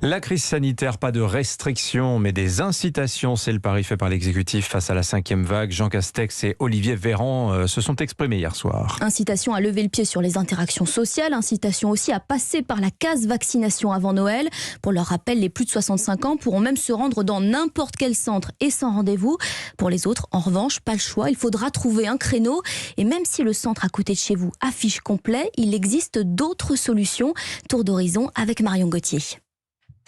La crise sanitaire, pas de restrictions, mais des incitations. C'est le pari fait par l'exécutif face à la 5e vague. Jean Castex et Olivier Véran se sont exprimés hier soir. Incitation à lever le pied sur les interactions sociales, incitation aussi à passer par la case vaccination avant Noël. Pour leur rappel, les plus de 65 ans pourront même se rendre dans n'importe quel centre et sans rendez-vous. Pour les autres, en revanche, pas le choix, il faudra trouver un créneau. Et même si le centre à côté de chez vous affiche complet, il existe d'autres solutions. Tour d'horizon avec Marion Gauthier.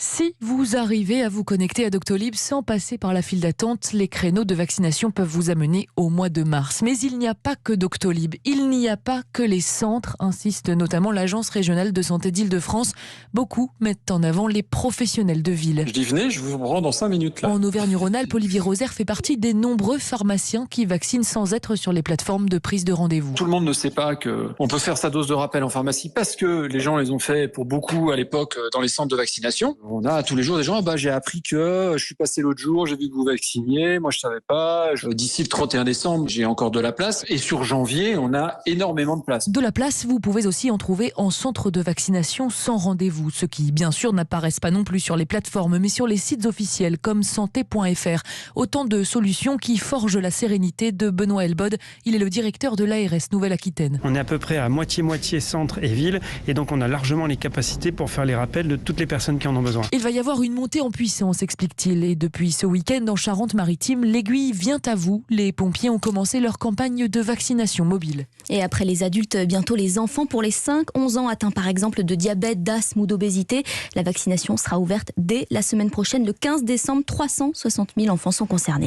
Si vous arrivez à vous connecter à Doctolib sans passer par la file d'attente, les créneaux de vaccination peuvent vous amener au mois de mars. Mais il n'y a pas que Doctolib, il n'y a pas que les centres, insiste notamment l'Agence régionale de santé d'Île-de-France. Beaucoup mettent en avant les professionnels de ville. Je dis venez, je vous rends dans 5 minutes là. En Auvergne-Rhône-Alpes, Olivier Rosaire fait partie des nombreux pharmaciens qui vaccinent sans être sur les plateformes de prise de rendez-vous. Tout le monde ne sait pas qu'on peut faire sa dose de rappel en pharmacie parce que les gens les ont fait pour beaucoup à l'époque dans les centres de vaccination. On a tous les jours des gens, j'ai appris que je suis passé l'autre jour, j'ai vu que vous vacciniez, moi je savais pas. D'ici le 31 décembre, j'ai encore de la place. Et sur janvier, on a énormément de place. De la place, vous pouvez aussi en trouver en centre de vaccination sans rendez-vous. Ceux qui, bien sûr, n'apparaissent pas non plus sur les plateformes, mais sur les sites officiels comme santé.fr. Autant de solutions qui forgent la sérénité de Benoît Elbod. Il est le directeur de l'ARS Nouvelle-Aquitaine. On est à peu près à moitié centre et ville. Et donc on a largement les capacités pour faire les rappels de toutes les personnes qui en ont besoin. Il va y avoir une montée en puissance, explique-t-il. Et depuis ce week-end, en Charente-Maritime, l'aiguille vient à vous. Les pompiers ont commencé leur campagne de vaccination mobile. Et après les adultes, bientôt les enfants. Pour les 5-11 ans atteints par exemple de diabète, d'asthme ou d'obésité, la vaccination sera ouverte dès la semaine prochaine. Le 15 décembre, 360 000 enfants sont concernés.